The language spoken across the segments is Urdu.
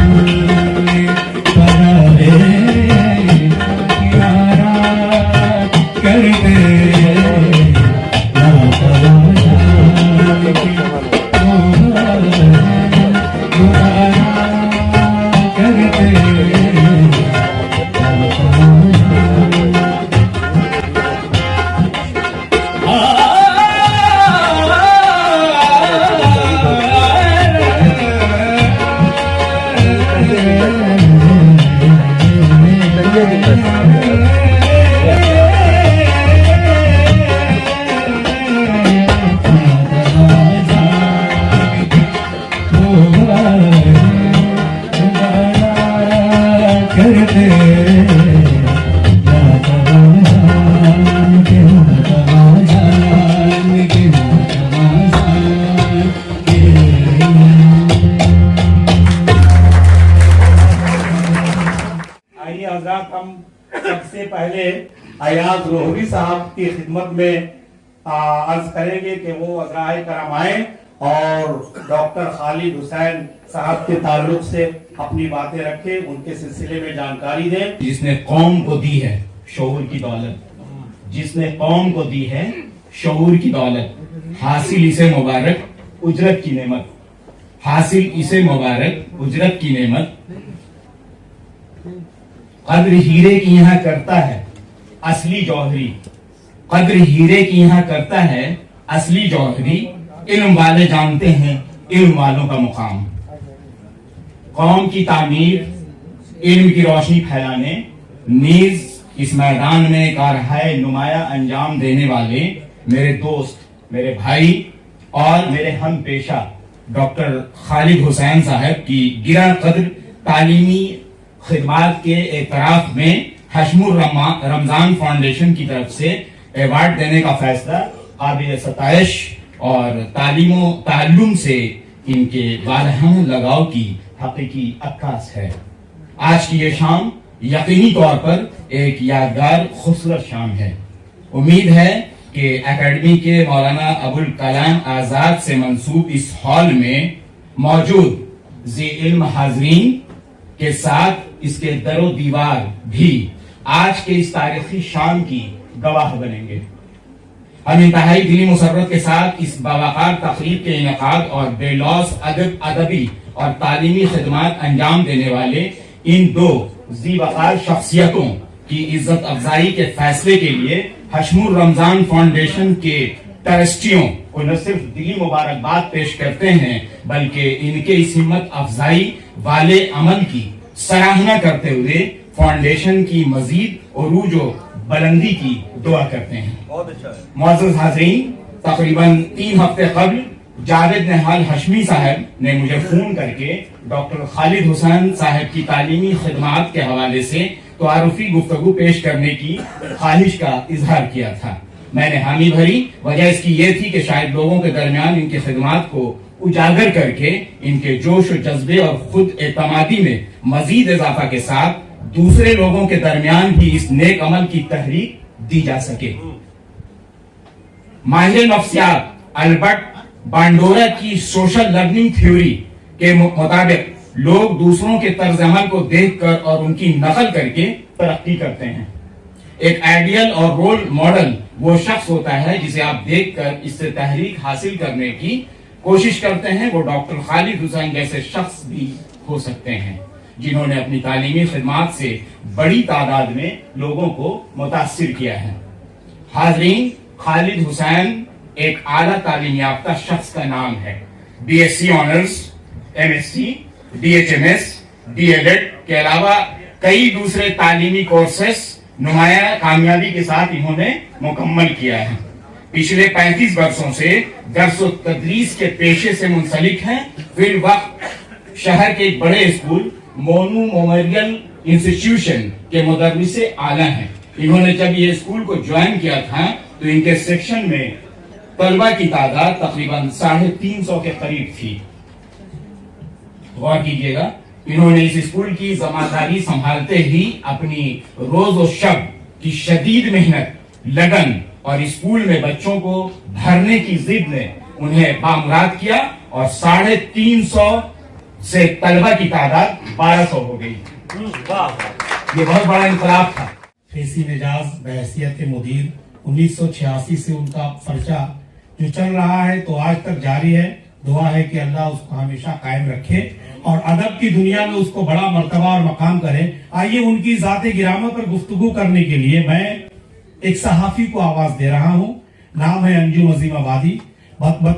Thank you. حضرات ہم سب سے پہلے ایاز روحری صاحب کی خدمت میں عرض کریں گے کہ وہ عذرائے کرم آئیں اور ڈاکٹر خالد حسین صاحب کے تعلق سے اپنی باتیں رکھیں، ان کے سلسلے میں جانکاری دیں۔ جس نے قوم کو دی ہے شعور کی دولت، جس نے قوم کو دی ہے شعور کی دولت، حاصل اسے مبارک اجرت کی نعمت، حاصل اسے مبارک اجرت کی نعمت، قدر ہیرے کی یہاں کرتا ہے اصلی جوہری، قدر ہیرے کی یہاں کرتا ہے اصلی جوہری، علم والے جانتے ہیں علم والوں کا مقام، قوم کی تعمیر علم کی روشنی پھیلانے نیز اس میدان میں کارہائے نمایاں انجام دینے والے میرے دوست، میرے بھائی اور میرے ہم پیشہ ڈاکٹر خالد حسین صاحب کی گراں قدر تعلیمی خدمات کے اعتراف میں حشم رمضان فاؤنڈیشن کی طرف سے ایوارڈ دینے کا فیصلہ قابل ستائش اور تعلیم و تعلم سے ان کے والہانہ لگاؤ کی حقیقی عکاس ہے۔ آج کی یہ شام یقینی طور پر ایک یادگار خوبصورت شام ہے۔ امید ہے کہ اکیڈمی کے مولانا ابوالکلام آزاد سے منسوب اس ہال میں موجود ذی علم حاضرین کے ساتھ اس کے در و دیوار بھی آج کے اس تاریخی شام کی گواہ بنیں گے۔ ہم انتہائی دلی مسرت کے ساتھ اس باوقار تقریب کے انعقاد اور بے لوث ادبی اور تعلیمی خدمات انجام دینے والے ان دو ذی وقار شخصیتوں کی عزت افزائی کے فیصلے کے لیے حشم رمضان فاؤنڈیشن کے ٹرسٹیوں کو نہ صرف دلی مبارکباد پیش کرتے ہیں بلکہ ان کے اس ہمت افزائی والے عمل کی سراہنا کرتے ہوئے فاؤنڈیشن کی مزید عروج و بلندی کی دعا کرتے ہیں۔ معزز حاضرین، تقریباً 3 ہفتے قبل جاوید نہال ہشمی صاحب نے مجھے فون کر کے ڈاکٹر خالد حسین صاحب کی تعلیمی خدمات کے حوالے سے تعارفی گفتگو پیش کرنے کی خواہش کا اظہار کیا تھا۔ میں نے حامی بھری، وجہ اس کی یہ تھی کہ شاید لوگوں کے درمیان ان کی خدمات کو اجاگر کر کے ان کے جوش و جذبے اور خود اعتمادی میں مزید اضافہ کے ساتھ دوسرے لوگوں کے درمیان بھی اس نیک عمل کی تحریک دی جا سکے۔ ماہر نفسیات البرٹ بانڈورا کی سوشل لرننگ تھیوری کے مطابق لوگ دوسروں کے طرز عمل کو دیکھ کر اور ان کی نقل کر کے ترقی کرتے ہیں۔ ایک آئیڈیل اور رول ماڈل وہ شخص ہوتا ہے جسے آپ دیکھ کر اس سے تحریک حاصل کرنے کی کوشش کرتے ہیں۔ وہ ڈاکٹر خالد حسین جیسے شخص بھی ہو سکتے ہیں جنہوں نے اپنی تعلیمی خدمات سے بڑی تعداد میں لوگوں کو متاثر کیا ہے۔ حاضرین، خالد حسین ایک اعلیٰ تعلیم یافتہ شخص کا نام ہے۔ B S C honours, M S C, D H M S, D L Ed کے علاوہ کئی دوسرے تعلیمی کورسز نمایاں کامیابی کے ساتھ انہوں نے مکمل کیا ہے۔ پچھلے 35 برسوں سے درس و تدریس کے پیشے سے منسلک ہیں۔ فی الوقت شہر کے ایک بڑے اسکول مونو میموریل انسٹیٹیوشن کے مدرس اعلیٰ ہیں۔ انہوں نے جب یہ اسکول کو جوائن کیا تھا تو ان کے سیکشن میں طلبہ کی تعداد تقریباً 350 کے قریب تھی۔ غور کیجئے گا، انہوں نے اس اسکول کی ذمہ سنبھالتے ہی اپنی روز و شب کی شدید محنت، لگن اور اسکول میں بچوں کو بھرنے کی ضد نے انہیں بامراد کیا اور 350 سے طلبہ کی تعداد 1200 ہو گئی۔ یہ بہت بڑا انقلاب تھا۔ فیضی نجاز بحیثیت مدیر 1986 سے ان کا پرچہ جو چل رہا ہے تو آج تک جاری ہے۔ دعا ہے کہ اللہ اس کو ہمیشہ قائم رکھے اور ادب کی دنیا میں اس کو بڑا مرتبہ اور مقام کرے۔ آئیے ان کی ذات گرامی پر گفتگو کرنے کے لیے میں ایک صحافی کو آواز دے رہا ہوں۔ نام ہے انجم عظیم آبادی۔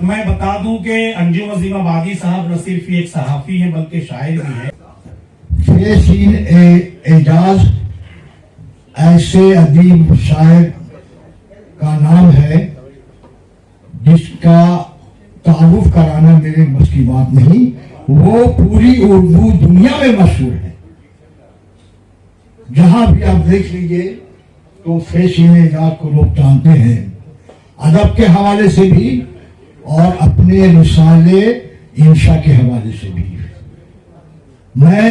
میں بتا دوں کہ انجم عظیم آبادی صاحب نہ صرف ایک صحافی ہیں بلکہ شاعر بھی ہیں۔ فیضین اعجاز ایسے ادیب شاعر کا نام ہے جس کا تعارف کرانا میرے بس کی بات نہیں، وہ پوری اردو دنیا میں مشہور ہے۔ جہاں بھی آپ دیکھ لیجئے تو فیضین اعجاز کو لوگ جانتے ہیں، ادب کے حوالے سے بھی اور اپنے رسالے انشاء کے حوالے سے بھی۔ میں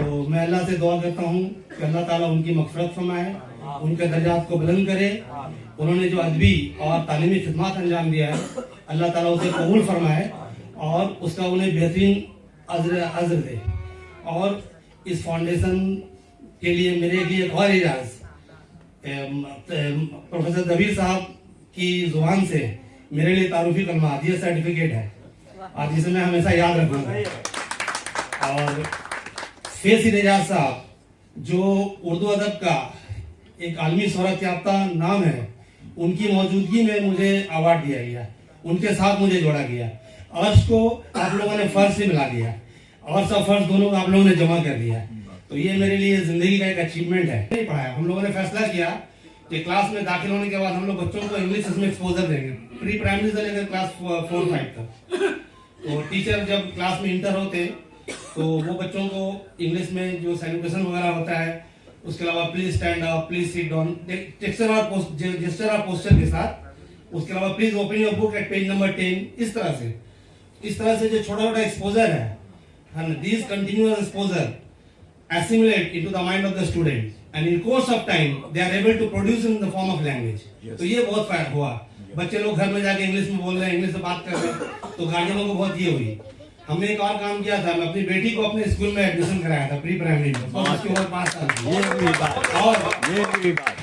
تو میں اللہ سے دعا کرتا ہوں کہ اللہ تعالیٰ ان کی مغفرت فرمائے, ان کے درجات کو بلند کرے. انہوں نے جو ادبی اور تعلیمی خدمات انجام دیا ہے اللہ تعالیٰ اسے قبول فرمائے اور اس کا انہیں بہترین عذر دے. اور اس فاؤنڈیشن کے لیے میرے لیے ایک اور اعزاز پروفیسر دبیر صاحب کی زبان سے میرے لیے تعارفی کلمہ یہ سرٹیفکیٹ ہے اور جسے میں ہمیشہ یاد رکھوں گا. اور فیض نجات صاحب جو اردو ادب کا ایک عالمی شہرت یافتہ نام ہے, ان کی موجودگی میں مجھے ایوارڈ دیا گیا, ان کے ساتھ مجھے جوڑا گیا. عرش کو آپ لوگوں نے فرض سے ملا دیا اور سب فرض دونوں کو آپ لوگوں نے جمع کر دیا. تو یہ میرے لیے زندگی کا ایک اچیومنٹ ہے. نہیں پڑھایا, ہم لوگوں نے فیصلہ کیا کہ کلاس میں داخل ہونے کے بعد ہم لوگ بچوں کو انگلش اس میں ایکسپوزر دیں گے, پری پرائمری سے لے کر کلاس 4-5 تک. تو ٹیچر جب کلاس میں انٹر ہوتے تو وہ بچوں کو انگلش میں جو سیلیبریشن وغیرہ ہوتا ہے, اس کے علاوہ please stand up, please sit down, gesture اور پوسچر کے ساتھ, اس کے علاوہ please open your book at page number 10. اس طرح سے جو چھوٹا چھوٹا ایکسپوزر ہے, these continuous exposure assimilate into the mind of the student and in course of time they are able to produce in the form of language. تو یہ بہت فائدہ ہوا. بچے لوگ گھر میں جا کے انگلش میں بول رہے ہیں, انگلش سے بات کر رہے ہیں, تو گارجینوں کو بہت یہ ہوئی. ہم نے ایک اور کام کیا تھا, میں اپنی بیٹی کو اپنے اسکول میں ایڈمیشن کرایا تھا پری پرائمری میں, اس کی عمر 5 سال کی. اور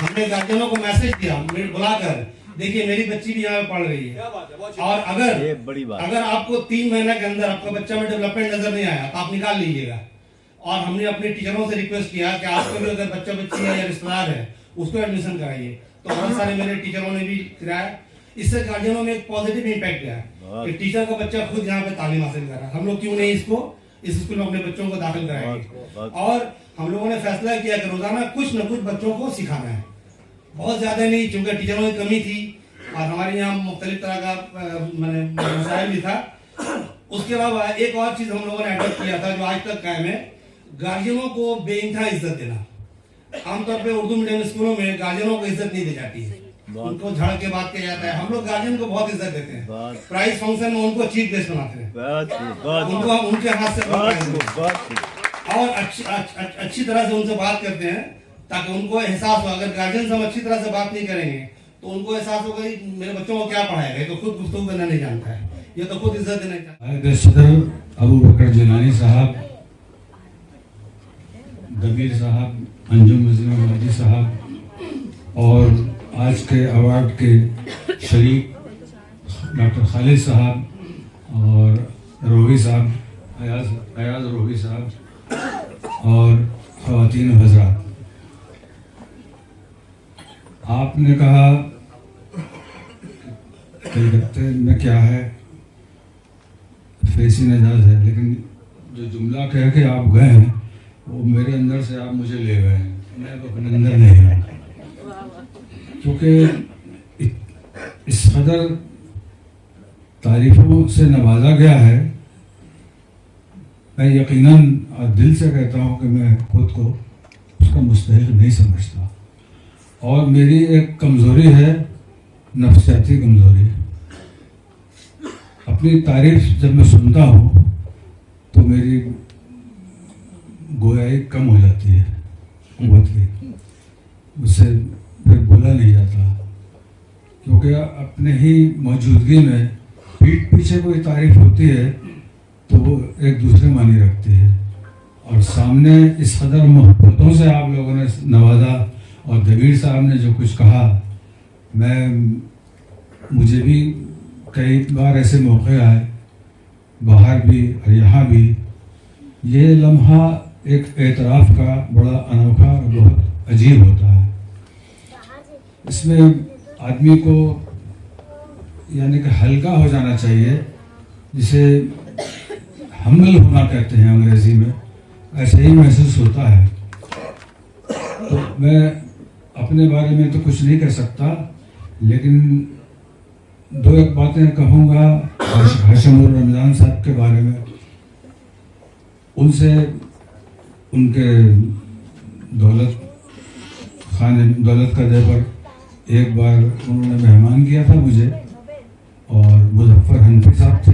ہم نے گارجینوں کو میسج دیا بلا کر, دیکھیے میری بچی بھی یہاں پہ پڑھ رہی ہے, اور اگر آپ کو 3 مہینے کے اندر آپ کا بچہ میں ڈیولپمنٹ نظر نہیں آیا تو آپ نکال لیجیے گا. اور ہم نے اپنے ٹیچروں سے ریکویسٹ کیا کہ آپ کو بھی اگر بچہ بچی ہے یا رشتہ دار ہے اس کو ایڈمیشن کرائیے. تو بہت سارے میرے ٹیچروں نے بھی کرایا. اس سے گارجینوں میں ایک پازیٹیو امپیکٹ گیا کہ ٹیچر کا بچہ خود یہاں پہ تعلیم حاصل کر رہا ہے, ہم لوگ کیوں نہیں اس اسکول میں اپنے بچوں کو داخل کرائیں گے. اور ہم لوگوں نے فیصلہ کیا کہ روزانہ کچھ نہ کچھ بچوں کو سکھانا ہے, بہت زیادہ نہیں, چونکہ ٹیچروں کی کمی تھی اور ہمارے یہاں مختلف طرح کا مسائل بھی تھا. اس کے علاوہ ایک اور چیز ہم لوگوں نے اڈاپٹ کیا تھا جو آج تک قائم ہے, گارجینوں کو بے انتہا عزت دینا. عام طور پہ اردو میڈیم اسکولوں میں گارجینوں کو عزت نہیں دی جاتی ہے, ان کو جھڑ کے بات کیا جاتا ہے. ہم لوگ گارجین کو بہت عزت دیتے ہیں, پرائز فنکشن میں ان کو چیف گیسٹ بناتے ہیں, ان کے ہاتھ سے اور اچھی طرح سے ان سے بات کرتے ہیں تاکہ ان کو احساس ہو. اگر گارجین سے ہم اچھی طرح سے بات نہیں کریں گے تو ان کو احساس ہوگا میرے بچوں کو کیا پڑھائے گا, تو خود گفتگو کرنا نہیں جانتا ہے, یہ تو خود عزت دینا چاہتا ہے. صدر ابو بکر جیلانی صاحب, دبیر صاحب, انجم وزیر ماجد صاحب اور آج کے ایوارڈ کے شریک ڈاکٹر خالد صاحب اور روحی صاحب, ایاز روحی صاحب اور خواتین و حضرات, آپ نے کہا کلکتے میں کیا ہے, فیض نجات ہے, لیکن جو جملہ کہہ کے آپ گئے ہیں وہ میرے اندر سے آپ مجھے لے گئے ہیں. میں اپنے اندر نہیں ہوں, کیونکہ اس قدر تعریفوں سے نوازا گیا ہے. میں یقیناً اور دل سے کہتا ہوں کہ میں خود کو اس کا مستحق نہیں سمجھتا, اور میری ایک کمزوری ہے, نفسیاتی کمزوری. اپنی تعریف جب میں سنتا ہوں تو میری گویائی کم ہو جاتی ہے, قوت کی, مجھ سے پھر بولا نہیں جاتا, کیونکہ اپنے ہی موجودگی میں پیٹھ پیچھے کوئی تعریف ہوتی ہے تو وہ ایک دوسرے معنی رکھتی ہے. اور سامنے اس قدر محبتوں سے آپ لوگوں نے نوازا, اور دبیر صاحب نے جو کچھ کہا, مجھے بھی کئی بار ایسے موقع آئے باہر بھی اور یہاں بھی. یہ لمحہ ایک اعتراف کا بڑا انوکھا اور بہت عجیب ہوتا ہے. اس میں آدمی کو یعنی کہ ہلکا ہو جانا چاہیے, جسے حمل ہونا کہتے ہیں انگریزی میں, ایسے ہی محسوس ہوتا ہے. تو میں اپنے بارے میں تو کچھ نہیں کہہ سکتا, لیکن 2 باتیں کہوں گا ہاشم رمضان صاحب کے بارے میں. ان سے ان کے دولت کا دے پر ایک بار انہوں نے مہمان کیا تھا مجھے, اور مظفر حنفی صاحب تھے,